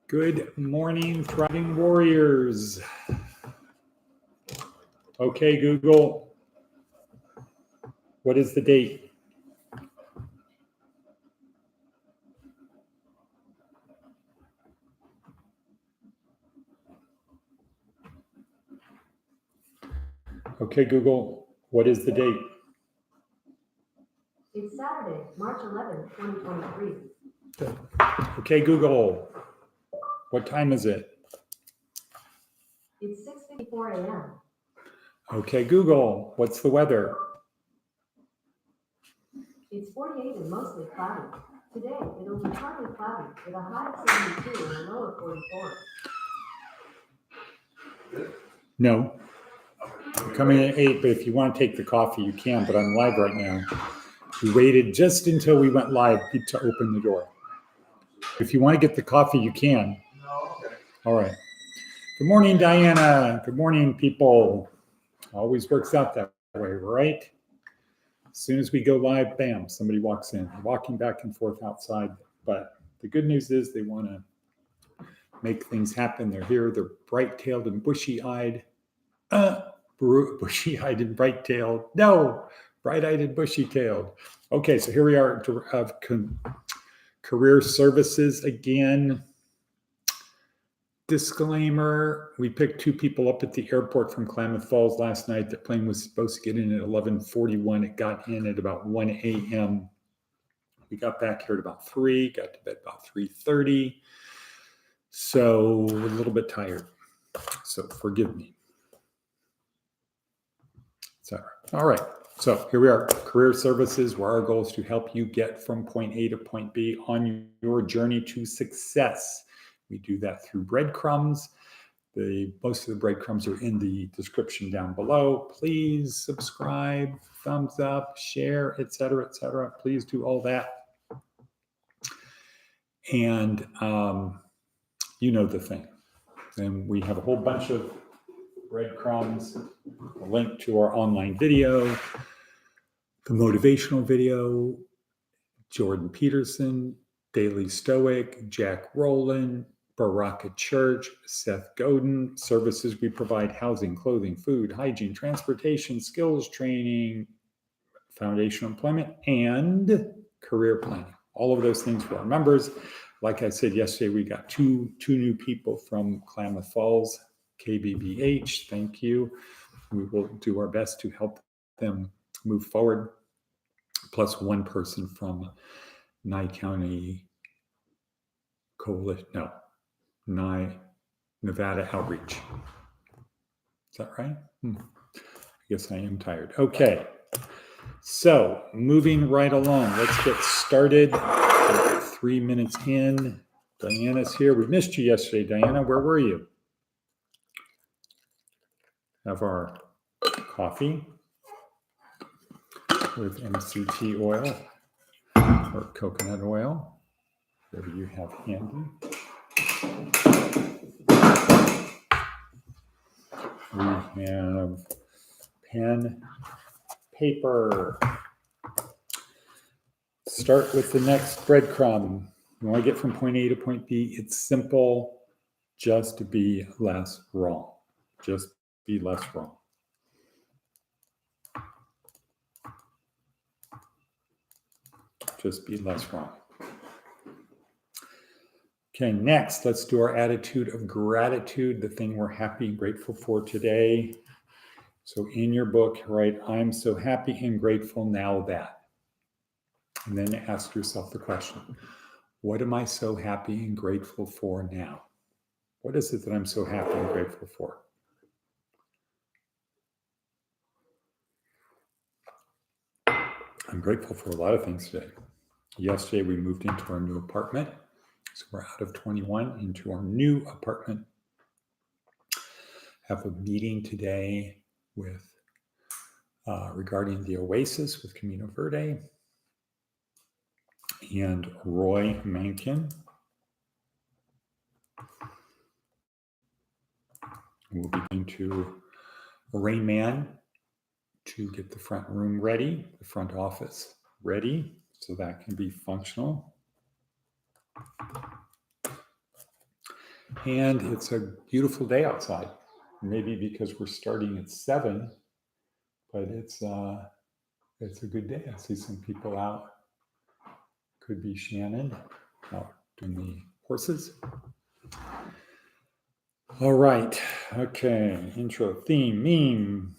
Good morning, Thriving Warriors. Okay, Google, what is the date? Okay, Google, what is the date? It's Saturday, March 11th, 2023. Good. Okay, Google, what time is it? It's 6:54 a.m. Okay, Google, what's the weather? It's 48 and mostly cloudy. Today, it'll be partly cloudy with a high of 72 and a low of 44. No. I'm coming at 8, but if you want to take the coffee, you can, but I'm live right now. We waited just until we went live to open the door. If you want to get the coffee, you can. All right. Good morning, Diana. Good morning, people. Always works out that way, right? As soon as we go live, bam, somebody walks in. We're walking back and forth outside. But the good news is they want to make things happen. They're here. They're bright-tailed and bushy-eyed. Bushy-eyed and bright-tailed. No, bright-eyed and bushy-tailed. Okay, so here we are of career services again. Disclaimer, we picked 2 people up at the airport from Klamath Falls last night. The plane was supposed to get in at 11:41. It got in at about 1 a.m. We got back here at about 3, got to bed about 3:30. So a little bit tired. So forgive me. All right. So here we are, career services, where our goal is to help you get from point A to point B on your journey to success. We do that through breadcrumbs. Most of the breadcrumbs are in the description down below. Please subscribe, thumbs up, share, etc., etc. Please do all that. And you know the thing. And we have a whole bunch of breadcrumbs, a link to our online video, the motivational video, Jordan Peterson, Daily Stoic, Jack Rowland, Baraka Church, Seth Godin, services we provide: housing, clothing, food, hygiene, transportation, skills training, foundational employment, and career planning. All of those things for our members. Like I said yesterday, we got two new people from Klamath Falls, KBBH. Thank you. We will do our best to help them move forward. Plus 1 person from Nye County Coalition, Nevada Outreach. Is that right? I guess I am tired. Okay. So moving right along, let's get started. 3 minutes in. Diana's here. We missed you yesterday, Diana. Where were you? Have our coffee with MCT oil or coconut oil, whatever you have handy. We have pen, paper. Start with the next breadcrumb. You want to get from point A to point B. It's simple. Just be less wrong. Just be less wrong. Just be less wrong. Okay, next, let's do our attitude of gratitude, the thing we're happy and grateful for today. So in your book, write, I'm so happy and grateful now that. And then ask yourself the question, what am I so happy and grateful for now? What is it that I'm so happy and grateful for? I'm grateful for a lot of things today. Yesterday, we moved into our new apartment. So we're out of 21 into our new apartment. Have a meeting today with regarding the Oasis with Camino Verde and Roy Mankin. We'll begin to Rain Man to get the front room ready, the front office ready, so that can be functional. And it's a beautiful day outside. Maybe because we're starting at 7, but it's a good day. I see some people out. Could be Shannon out doing the horses. All right. Okay. Intro, theme, meme,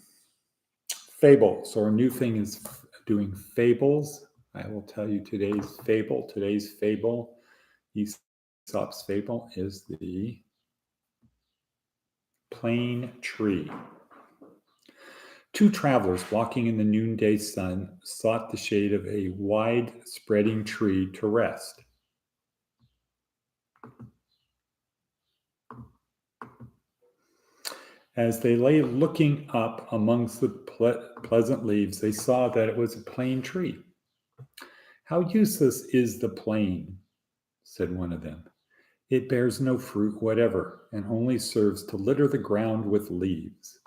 fables. So our new thing is doing fables. I will tell you today's fable. Today's fable, Aesop's fable, is the plane tree. 2 travelers walking in the noonday sun sought the shade of a wide spreading tree to rest. As they lay looking up amongst the pleasant leaves, they saw that it was a plane tree. "How useless is the plane," said one of them. "It bears no fruit whatever, and only serves to litter the ground with leaves."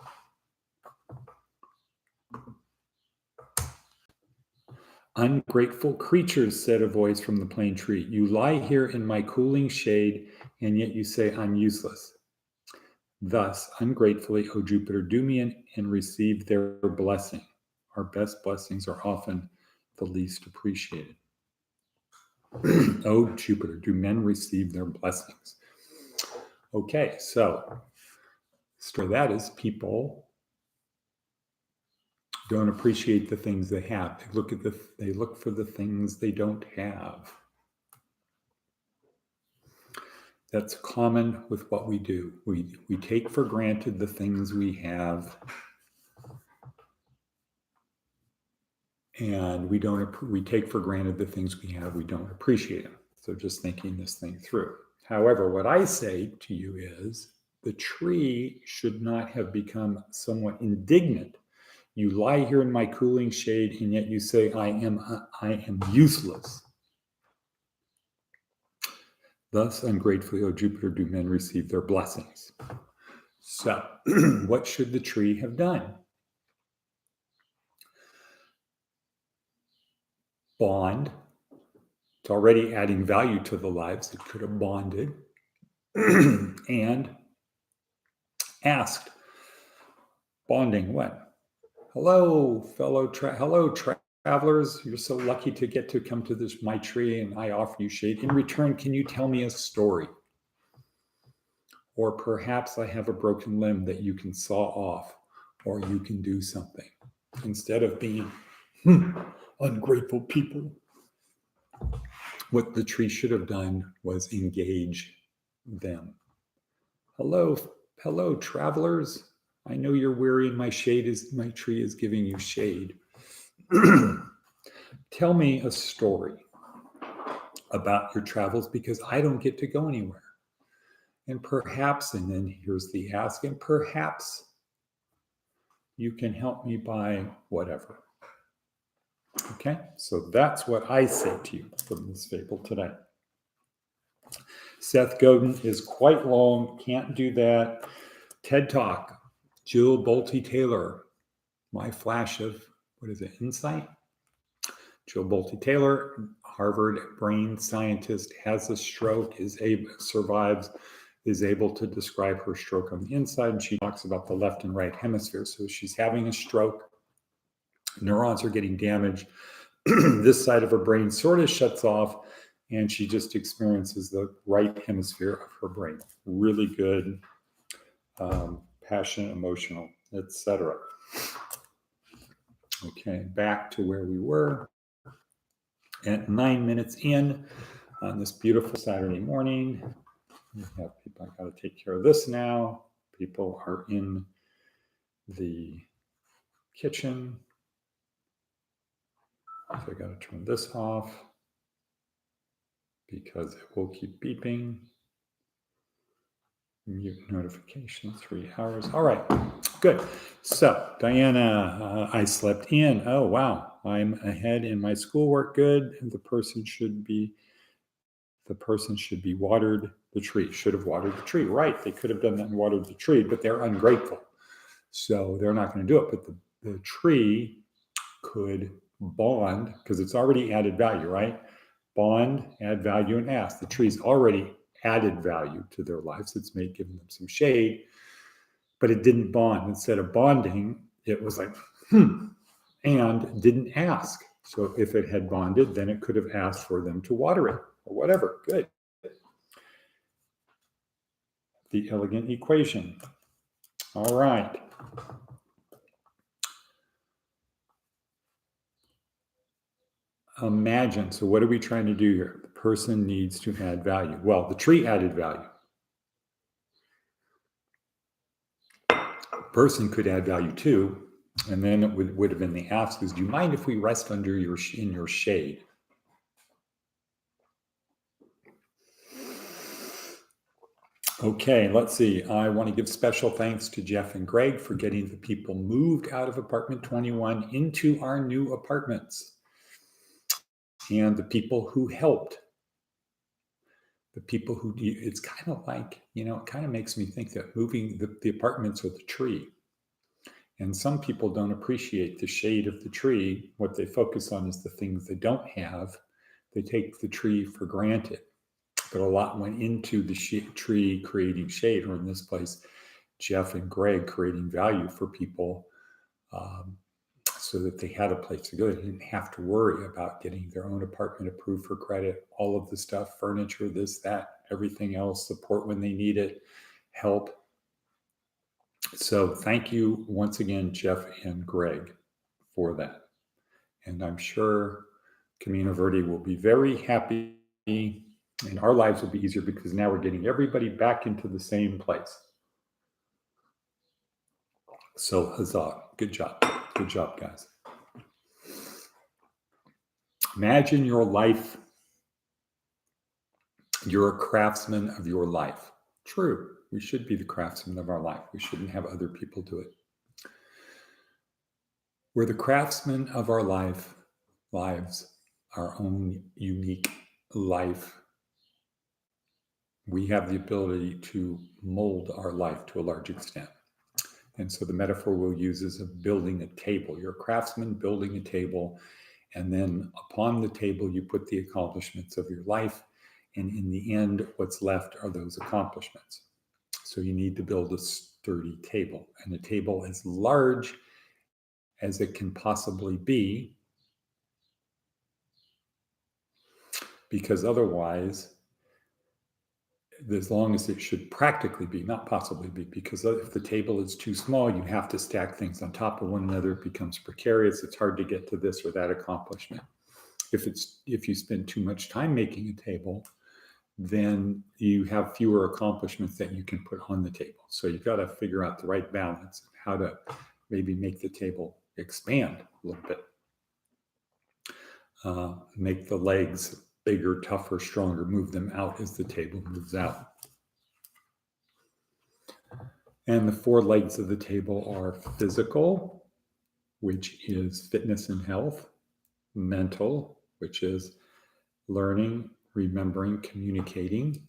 "Ungrateful creatures," said a voice from the plane tree. "You lie here in my cooling shade, and yet you say I'm useless. Thus, ungratefully, O Jupiter, do me and receive their blessing." Our best blessings are often the least appreciated. O Jupiter, do men receive their blessings? Okay, so that is people don't appreciate the things they have. They look for the things they don't have. That's common with what we do. We take for granted the things we have, and we take for granted the things we have. We don't appreciate them. So just thinking this thing through. However, what I say to you is the tree should not have become somewhat indignant. "You lie here in my cooling shade, and yet you say I am useless. Thus, ungratefully, O Jupiter, do men receive their blessings." So, what should the tree have done? Bond. It's already adding value to the lives. It could have bonded and asked. Bonding what? "Hello, travelers. You're so lucky to get to come to my tree, and I offer you shade. In return, can you tell me a story? Or perhaps I have a broken limb that you can saw off, or you can do something." Instead of being ungrateful people, what the tree should have done was engage them. Hello, travelers. I know you're weary, and my tree is giving you shade. Tell me a story about your travels, because I don't get to go anywhere. And then here's the ask, and perhaps you can help me by whatever. Okay, so that's what I say to you from this fable today. Seth Godin is quite long, can't do that. TED Talk, Jill Bolte Taylor, my flash of, insight? Jill Bolte Taylor, Harvard brain scientist, has a stroke, survives, is able to describe her stroke on the inside, and she talks about the left and right hemisphere. So she's having a stroke, neurons are getting damaged, this side of her brain sort of shuts off, and she just experiences the right hemisphere of her brain. Really good, passionate, emotional, etc. Okay, back to where we were. At 9 minutes in on this beautiful Saturday morning, we have people, I got to take care of this now. People are in the kitchen. So I got to turn this off because it will keep beeping. Mute notifications, 3 hours. All right, good. So Diana, I slept in. Oh, wow. I'm ahead in my schoolwork. Good. The person should be watered the tree, should have watered the tree. Right. They could have done that and watered the tree, but they're ungrateful. So they're not going to do it. But the tree could bond because it's already added value, right? Bond, add value, and ask. The tree's already added value to their lives. It's given them some shade, but it didn't bond. Instead of bonding, it was like, and didn't ask. So if it had bonded, then it could have asked for them to water it or whatever. Good. The elegant equation. All right. Imagine. So what are we trying to do here? The person needs to add value. Well, the tree added value. The person could add value too. And then it would have been the ask is, do you mind if we rest in your shade? Okay, let's see. I want to give special thanks to Jeff and Greg for getting the people moved out of apartment 21 into our new apartments. And the people who helped. The people who, it's kind of like, it kind of makes me think that moving the apartments are the tree. And some people don't appreciate the shade of the tree. What they focus on is the things they don't have. They take the tree for granted. But a lot went into the tree creating shade, or in this place, Jeff and Greg creating value for people so that they had a place to go. They didn't have to worry about getting their own apartment approved for credit, all of the stuff, furniture, this, that, everything else, support when they need it, help. So thank you once again, Jeff and Greg, for that. And I'm sure Camino Verde will be very happy, and our lives will be easier because now we're getting everybody back into the same place. So huzzah. Good job. Good job, guys. Imagine your life. You're a craftsman of your life. True. We should be the craftsman of our life. We shouldn't have other people do it. We're the craftsmen of our lives, our own unique life. We have the ability to mold our life to a large extent. And so the metaphor we'll use is of building a table. You're a craftsman building a table, and then upon the table, you put the accomplishments of your life. And in the end, what's left are those accomplishments. So you need to build a sturdy table, and a table as large as it can possibly be, because otherwise, as long as it should practically be, not possibly be, because if the table is too small, you have to stack things on top of one another. It becomes precarious. It's hard to get to this or that accomplishment. If you spend too much time making a table, then you have fewer accomplishments that you can put on the table. So you've got to figure out the right balance of how to maybe make the table expand a little bit. Make the legs bigger, tougher, stronger, move them out as the table moves out. And the 4 legs of the table are physical, which is fitness and health, mental, which is learning, remembering, communicating,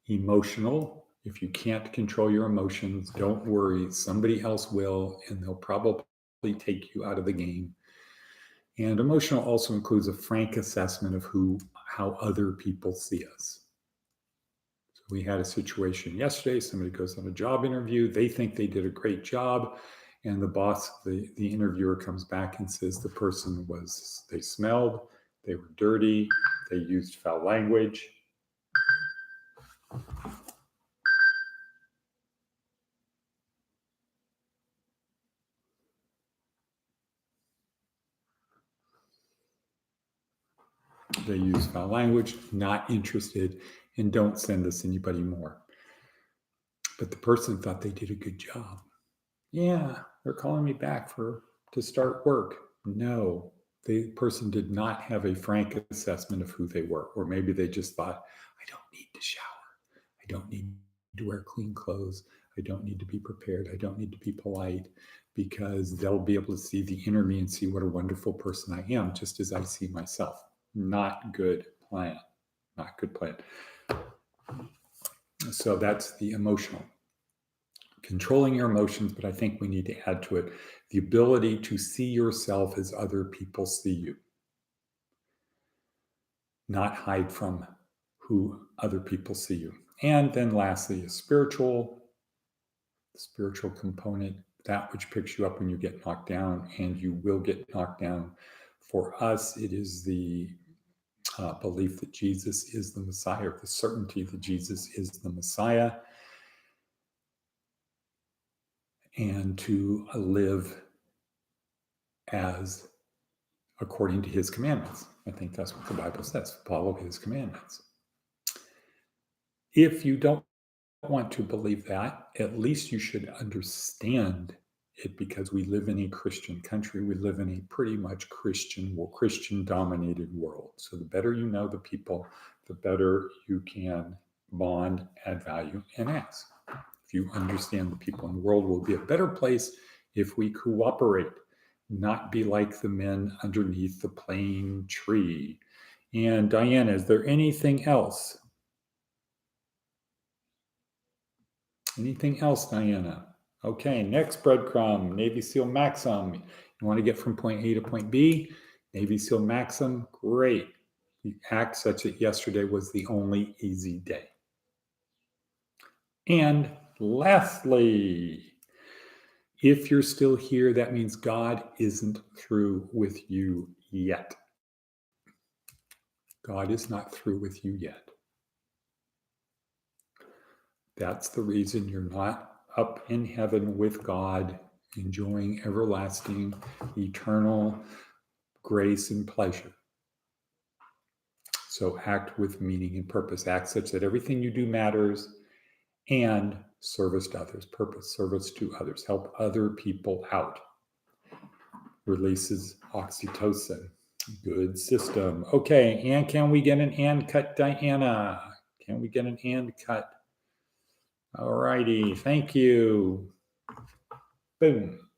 emotional. If you can't control your emotions, don't worry, somebody else will, and they'll probably take you out of the game. And emotional also includes a frank assessment of how other people see us. So we had a situation yesterday. Somebody goes on a job interview. They think they did a great job. And the boss, the interviewer comes back and says the person they smelled, they were dirty, they used foul language. They use foul language, not interested, and don't send us anybody more. But the person thought they did a good job. Yeah, they're calling me back to start work. No, the person did not have a frank assessment of who they were. Or maybe they just thought, I don't need to shower. I don't need to wear clean clothes. I don't need to be prepared. I don't need to be polite, because they'll be able to see the inner me and see what a wonderful person I am, just as I see myself. Not good plan. Not good plan. So that's the emotional. Controlling your emotions, but I think we need to add to it the ability to see yourself as other people see you. Not hide from who other people see you. And then lastly, a spiritual component, that which picks you up when you get knocked down, and you will get knocked down. For us, it is the belief that Jesus is the Messiah, or the certainty that Jesus is the Messiah, and to live as according to his commandments. I think that's what the Bible says, follow his commandments. If you don't want to believe that, at least you should understand it, because we live in a Christian country. We live in a pretty much Christian dominated world. So the better you know the people, the better you can bond, add value, and ask. If you understand the people in the world, will be a better place if we cooperate, not be like the men underneath the plane tree. And Diana, is there anything else? Anything else, Diana? Okay, next breadcrumb, Navy SEAL Maxim. You want to get from point A to point B? Navy SEAL Maxim, great. You act such that yesterday was the only easy day. And lastly, if you're still here, that means God isn't through with you yet. God is not through with you yet. That's the reason you're not up in heaven with God, enjoying everlasting, eternal grace and pleasure. So act with meaning and purpose. Act such that everything you do matters, and service to others. Purpose, service to others. Help other people out. Releases oxytocin. Good system. Okay, and can we get an and cut, Diana? Can we get an and cut? All righty, thank you. Boom.